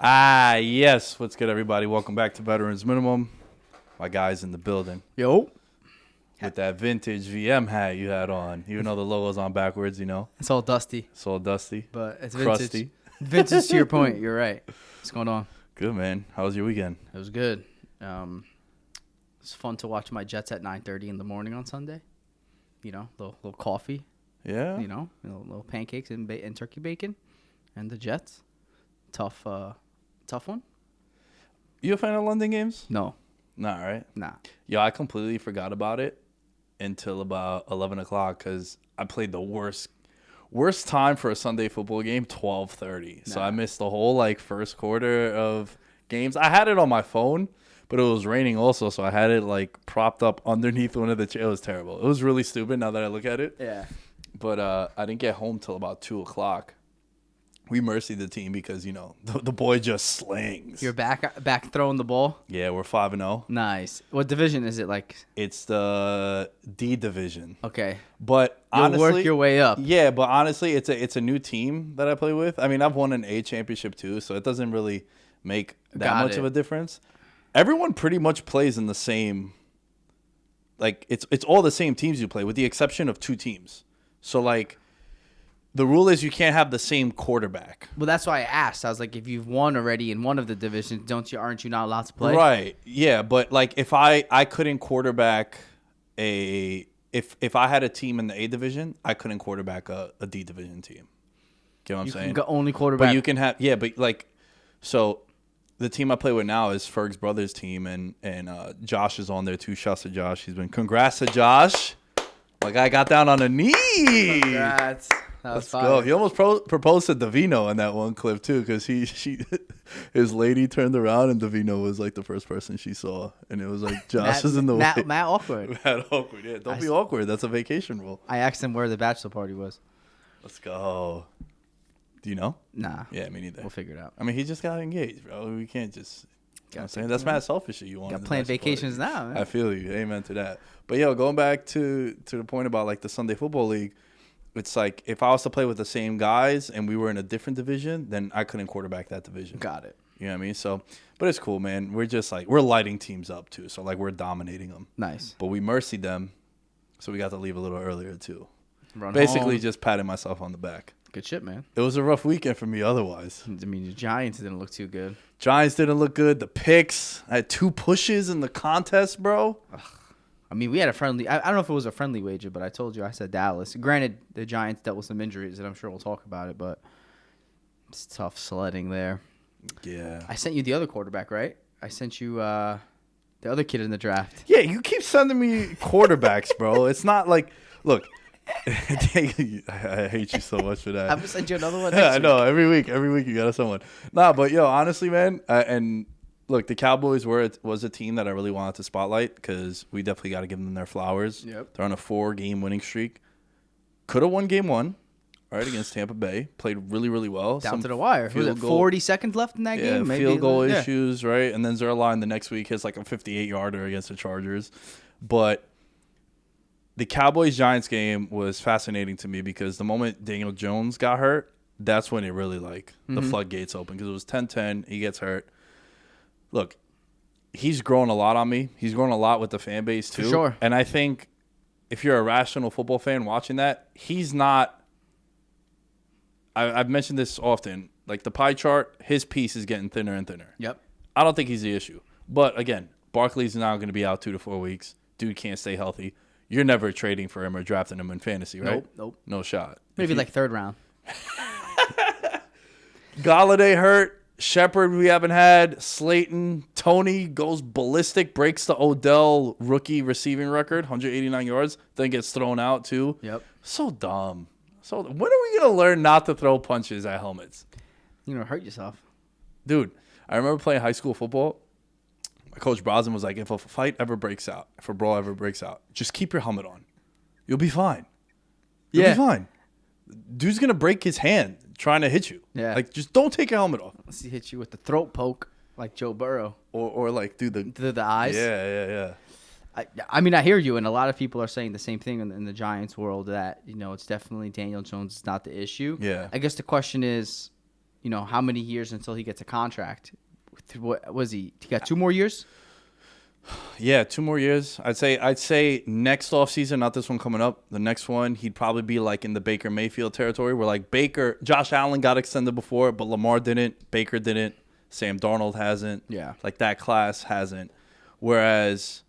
Yes. What's good, everybody? Welcome back to Veterans Minimum. My guy's in the building Yo. with that vintage VM hat you had on. Even though the logo's on backwards, It's all dusty, It's all dusty. but it's Crusty. Vintage to your point. You're right. What's going on? Good, man. How was your weekend? It was good. It's fun to watch my Jets at 9:30 in the morning on Sunday. Little coffee. Yeah? Little pancakes and turkey bacon, and the Jets. Tough one. You a fan of London games? No, Nah, right? nah. Yo, I completely forgot about it until about 11 o'clock because I played the worst time for a Sunday football game, 12:30. So I missed the whole first quarter of games. I had it on my phone, but it was raining also, so I had it propped up underneath one of the chairs. It was terrible. It was really stupid now that I look at it. Yeah. But I didn't get home till about 2 o'clock. We mercied the team because, the boy just slings. You're back throwing the ball. Yeah, we're 5-0. Nice. What division is it like? It's the D division. Okay. But You'll honestly, work your way up. Yeah, but honestly, it's a new team that I play with. I mean, I've won an A championship too, so it doesn't really make that much of a difference. Everyone pretty much plays in the same. It's all the same teams you play, with the exception of 2 teams. So the rule is you can't have the same quarterback. Well, that's why I asked. I was like, if you've won already in one of the divisions, aren't you not allowed to play? Right. Yeah, but if I couldn't quarterback if I had a team in the A division, I couldn't quarterback a D division team. Get what I'm saying? You can only quarterback. But you can have so the team I play with now is Ferg's brother's team, and Josh is on there too. Shouts to Josh. Congrats to Josh. My guy got down on a knee. Congrats. Let's go. He almost proposed to Davino in that one clip too, because his lady turned around and Davino was the first person she saw, and it was Josh is in the way. Matt awkward. Matt awkward. Yeah, don't be awkward. That's a vacation rule. I asked him where the bachelor party was. Let's go. Do you know? Nah. Yeah, me neither. We'll figure it out. I mean, he just got engaged, bro. We can't just. You know what I'm saying? That's mad selfish that you want. Got planned vacations now, man. I feel you. Amen to that. But going back to the point about the Sunday Football League, it's if I was to play with the same guys and we were in a different division, then I couldn't quarterback that division. Got it. You know what I mean? So, but it's cool, man. We're just we're lighting teams up too. So we're dominating them. Nice. But we mercied them, so we got to leave a little earlier too. Basically, just patting myself on the back. Good shit, man. It was a rough weekend for me otherwise. I mean, the Giants didn't look too good. Giants didn't look good. The picks. I had 2 pushes in the contest, bro. Ugh. I mean, we had a friendly. I don't know if it was a friendly wager, but I told you I said Dallas. Granted, the Giants dealt with some injuries, and I'm sure we'll talk about it, but it's tough sledding there. Yeah. I sent you the other quarterback, right? I sent you the other kid in the draft. Yeah, you keep sending me quarterbacks, bro. It's not look. I hate you so much for that. I'm gonna send you another one. I know. Every week you got someone. Nah, but honestly, man, and look, the Cowboys was a team that I really wanted to spotlight because we definitely got to give them their flowers. Yep. They're on a 4-game winning streak. Could have won game 1, right, against Tampa Bay. Played really, really well. Down to the wire. Was it 40 seconds left in that game? Maybe field goal issues, right? And then Zerline the next week hits a 58-yarder against the Chargers. But the Cowboys-Giants game was fascinating to me because the moment Daniel Jones got hurt, that's when it really the floodgates open because it was 10-10. He gets hurt. Look, he's grown a lot on me. He's grown a lot with the fan base, too. For sure. And I think if you're a rational football fan watching that, he's not – I've mentioned this often. The pie chart, his piece is getting thinner and thinner. Yep. I don't think he's the issue. But, again, Barkley's now going to be out 2 to 4 weeks. Dude can't stay healthy. You're never trading for him or drafting him in fantasy, right? Nope. No shot. Maybe 3rd round. Galladay hurt. Shepard, we haven't had. Slayton, Tony goes ballistic, breaks the Odell rookie receiving record, 189 yards, then gets thrown out too. Yep. So dumb. So when are we going to learn not to throw punches at helmets? Hurt yourself. Dude, I remember playing high school football. My coach Brosnan was like, if a fight ever breaks out, if a brawl ever breaks out, just keep your helmet on. You'll be fine. You'll be fine. Dude's going to break his hand trying to hit you. Yeah. Just don't take your helmet off. Unless he hits you with the throat poke like Joe Burrow. Or do the eyes. Yeah. I mean, I hear you, and a lot of people are saying the same thing in the Giants world that, it's definitely Daniel Jones is not the issue. Yeah. I guess the question is, how many years until he gets a contract? What was he? He got 2 more years? Yeah, 2 more years. I'd say next offseason, not this one coming up. The next one, he'd probably be like in the Baker Mayfield territory where like Josh Allen got extended before, but Lamar didn't. Baker didn't. Sam Darnold hasn't. Yeah. Like that class hasn't. Whereas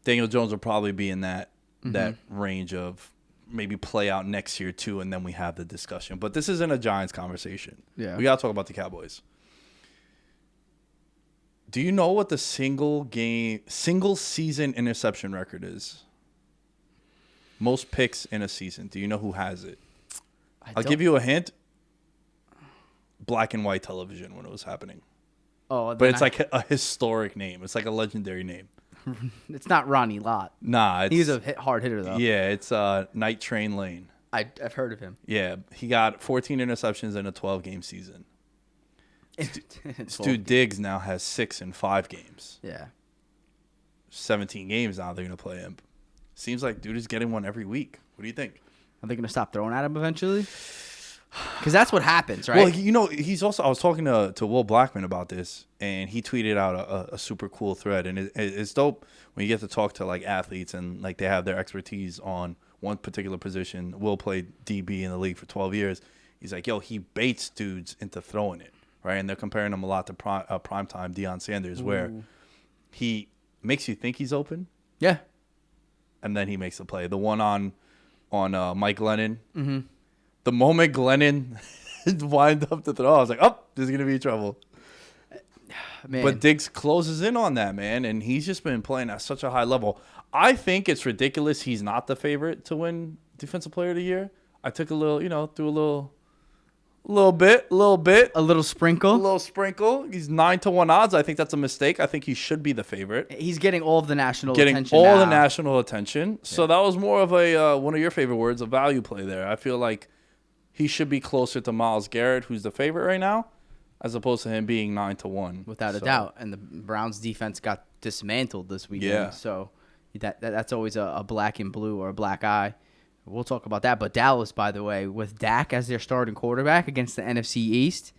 Daniel Jones will probably be in that range of maybe play out next year too, and then we have the discussion. But this isn't a Giants conversation. Yeah. We got to talk about the Cowboys. Do you know what the single season interception record is? Most picks in a season. Do you know who has it? I'll give you a hint. Black and white television when it was happening. Oh, but it's like a historic name. It's like a legendary name. It's not Ronnie Lott. Nah, he's a hard hitter though. Yeah, it's Night Train Lane. I've heard of him. Yeah, he got 14 interceptions in a 12-game season. Stu Diggs now has 6 in 5 games. Yeah. 17 games now they're going to play him. Seems like dude is getting one every week. What do you think? Are they going to stop throwing at him eventually? Because that's what happens, right? Well, he's also. I was talking to Will Blackman about this, and he tweeted out a super cool thread, and it's dope when you get to talk to like athletes and like they have their expertise on one particular position. Will played DB in the league for 12 years. He's like, yo, he baits dudes into throwing it, right? And they're comparing him a lot to primetime Deion Sanders, where he makes you think he's open, yeah, and then he makes the play. The one on Mike Glennon. Mm-hmm. The moment Glennon wind up to throw, I was like, oh, there's going to be trouble. Man. But Diggs closes in on that, man, and he's just been playing at such a high level. I think it's ridiculous he's not the favorite to win Defensive Player of the Year. I took a little, threw a little sprinkle. He's 9-1 odds. I think that's a mistake. I think he should be the favorite. He's getting all of the national attention. The national attention. Yeah. So that was more of a one of your favorite words, a value play there. I feel like he should be closer to Myles Garrett, who's the favorite right now, as opposed to him being 9-1. Without a doubt. And the Browns defense got dismantled this weekend. Yeah. So that's always a black and blue or a black eye. We'll talk about that. But Dallas, by the way, with Dak as their starting quarterback against the NFC East,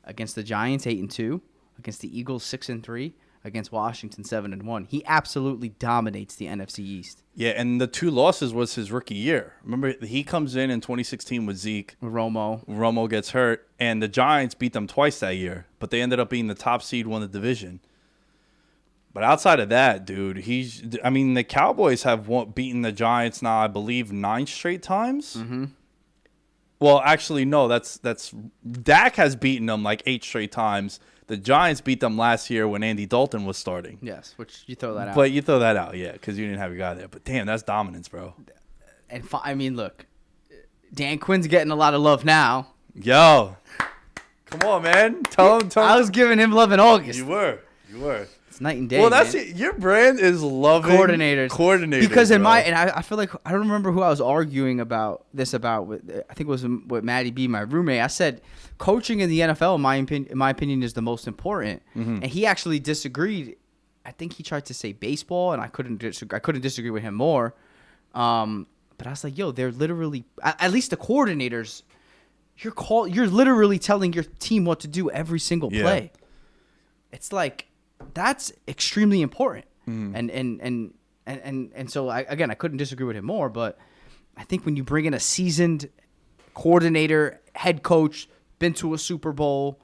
against the Giants 8-2, against the Eagles 6-3, against Washington 7-1. He absolutely dominates the NFC East. Yeah, and the 2 losses was his rookie year. Remember, he comes in 2016 with Zeke. Romo gets hurt, and the Giants beat them twice that year, but they ended up being the top seed, won the division. But outside of that, dude, the Cowboys have beaten the Giants now, I believe, 9 straight times. Mm-hmm. Well, actually, no, that's Dak has beaten them like 8 straight times. The Giants beat them last year when Andy Dalton was starting. Yes, which you throw that out. But you throw that out, yeah, because you didn't have your guy there. But damn, that's dominance, bro. And look, Dan Quinn's getting a lot of love now. Yo, come on, man. Tell him. I was giving him love in August. You were. It's night and day. Well, that's it. Your brand is loving coordinators. Because I feel like I don't remember who I was arguing about this with. I think it was with Maddie B, my roommate. I said coaching in the NFL, in my opinion, is the most important. Mm-hmm. And he actually disagreed. I think he tried to say baseball, and I couldn't disagree with him more. But I was like, yo, they're literally at least the coordinators. You're literally telling your team what to do every single play. It's like. That's extremely important, and so I couldn't disagree with him more. But I think when you bring in a seasoned coordinator, head coach, been to a Super Bowl,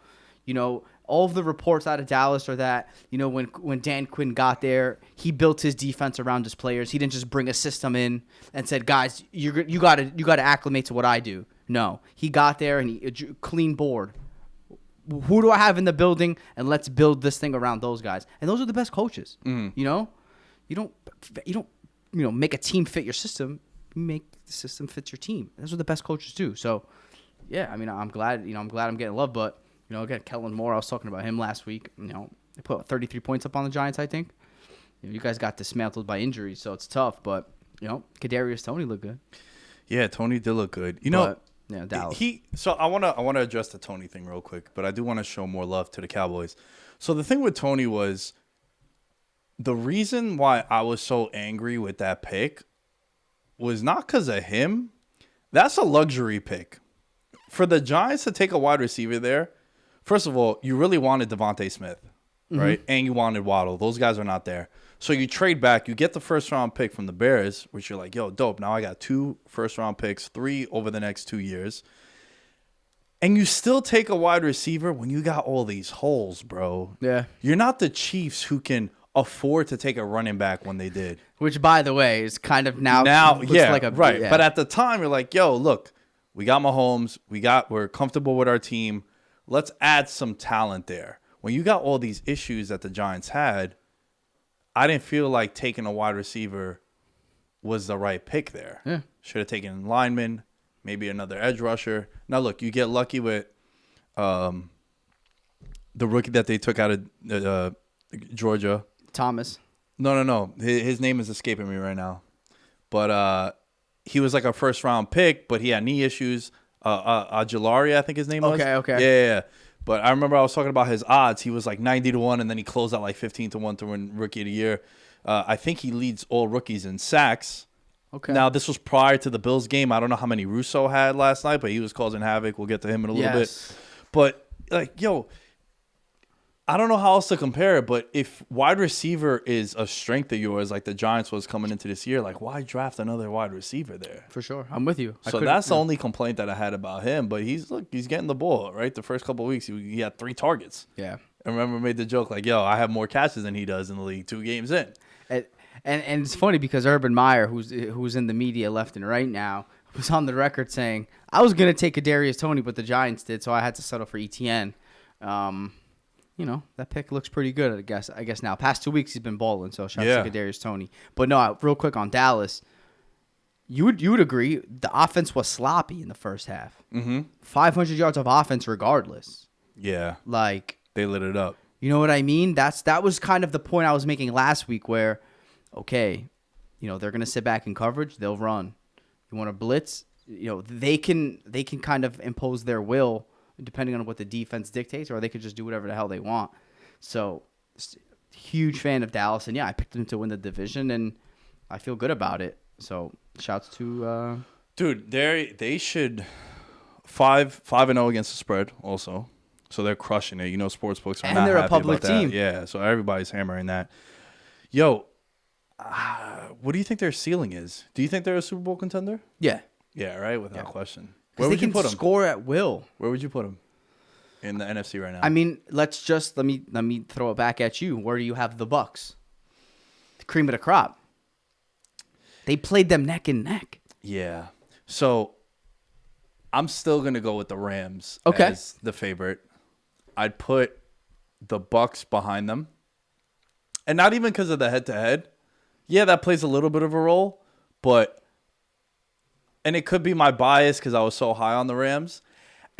all of the reports out of Dallas are that when Dan Quinn got there, he built his defense around his players. He didn't just bring a system in and said, guys, you got to acclimate to what I do. No, he got there and he clean board. Who do I have in the building? And let's build this thing around those guys. And those are the best coaches. Mm. You don't make a team fit your system. You make the system fit your team. Those are the best coaches too. So, yeah, I'm glad. I'm getting love. But again, Kellen Moore. I was talking about him last week. They put 33 points up on the Giants. I think. You guys got dismantled by injuries, so it's tough. But Kadarius Toney looked good. Yeah, Toney did look good. Yeah, Dallas. So I wanna address the Toney thing real quick, but I do want to show more love to the Cowboys. So the thing with Toney was the reason why I was so angry with that pick was not because of him. That's a luxury pick. For the Giants to take a wide receiver there first of all, you really wanted Devontae Smith, right? And you wanted Waddle. Those guys are not there. So you trade back. You get the first-round pick from the Bears, which you're like, yo, dope. Now I got 2 first-round picks, 3 over the next 2 years. And you still take a wide receiver when you got all these holes, bro. Yeah. You're not the Chiefs who can afford to take a running back when they did. Which, by the way, is kind of now looks yeah, like a right. yeah. But at the time, you're like, yo, look, we got Mahomes. We're comfortable with our team. Let's add some talent there. When you got all these issues that the Giants had, I didn't feel like taking a wide receiver was the right pick there. Yeah. Should have taken a lineman, maybe another edge rusher. Now, look, you get lucky with the rookie that they took out of Georgia. Thomas. No. His name is escaping me right now. But he was like a first-round pick, but he had knee issues. Aguilari, I think his name was. Okay. Yeah. But I remember I was talking about his odds. He was like 90-1, and then he closed out like 15-1 to win Rookie of the Year. I think he leads all rookies in sacks. Okay. Now, this was prior to the Bills game. I don't know how many Russo had last night, but he was causing havoc. We'll get to him in a little bit. But, like, yo, I don't know how else to compare it, but if wide receiver is a strength of yours, like the Giants was coming into this year, like, why draft another wide receiver there? For sure. I'm with you. So that's the only complaint that I had about him. But he's getting the ball, right? The first couple of weeks, he had 3 targets. Yeah. I remember made the joke like, yo, I have more catches than he does in the league 2 games in. And it's funny because Urban Meyer, who's in the media left and right now, was on the record saying, I was going to take Kadarius Toney, but the Giants did, so I had to settle for ETN. That pick looks pretty good, I guess now. Past 2 weeks, he's been balling, so shout out to Kadarius Toney. But no, real quick on Dallas, you would agree the offense was sloppy in the first half. 500 yards of offense regardless. Yeah. Like, they lit it up. You know what I mean? That was kind of the point I was making last week where, okay, they're going to sit back in coverage. They'll run. You want to blitz? They can kind of impose their will depending on what the defense dictates, or they could just do whatever the hell they want. So, huge fan of Dallas. And, yeah, I picked them to win the division, and I feel good about it. So, shouts to dude, they should 5-0 against the spread also. So they're crushing it. Sportsbooks are and not they're happy a public about that. team. Yeah, so everybody's hammering that. Yo, what do you think their ceiling is? Do you think they're a Super Bowl contender? Yeah. Yeah, right, without question. Where would you put them? Score at will. Where would you put them in the NFC right now? I mean, let me throw it back at you. Where do you have the Bucks? The cream of the crop. They played them neck and neck. Yeah. So I'm still gonna go with the Rams as the favorite. I'd put the Bucks behind them, and not even because of the head-to-head. Yeah, that plays a little bit of a role, and it could be my bias because I was so high on the Rams.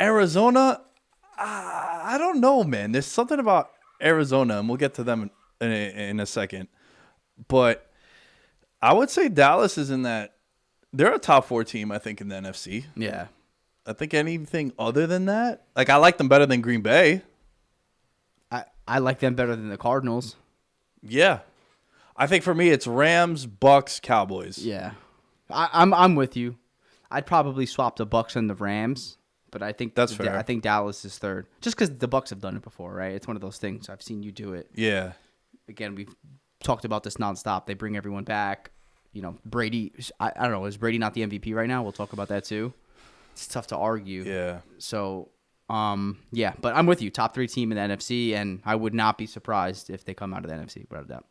Arizona, I don't know, man. There's something about Arizona, and we'll get to them in a second. But I would say Dallas is in that. They're a top 4 team, I think, in the NFC. Yeah. I think anything other than that, like I like them better than Green Bay. I like them better than the Cardinals. Yeah. I think for me, it's Rams, Bucks, Cowboys. Yeah. I'm with you. I'd probably swap the Bucks and the Rams, but I think that's fair. I think Dallas is third, just because the Bucks have done it before, right? It's one of those things. I've seen you do it. Yeah. Again, we've talked about this nonstop. They bring everyone back. Brady. I don't know. Is Brady not the MVP right now? We'll talk about that too. It's tough to argue. Yeah. So, yeah, but I'm with you. Top 3 team in the NFC, and I would not be surprised if they come out of the NFC without a doubt.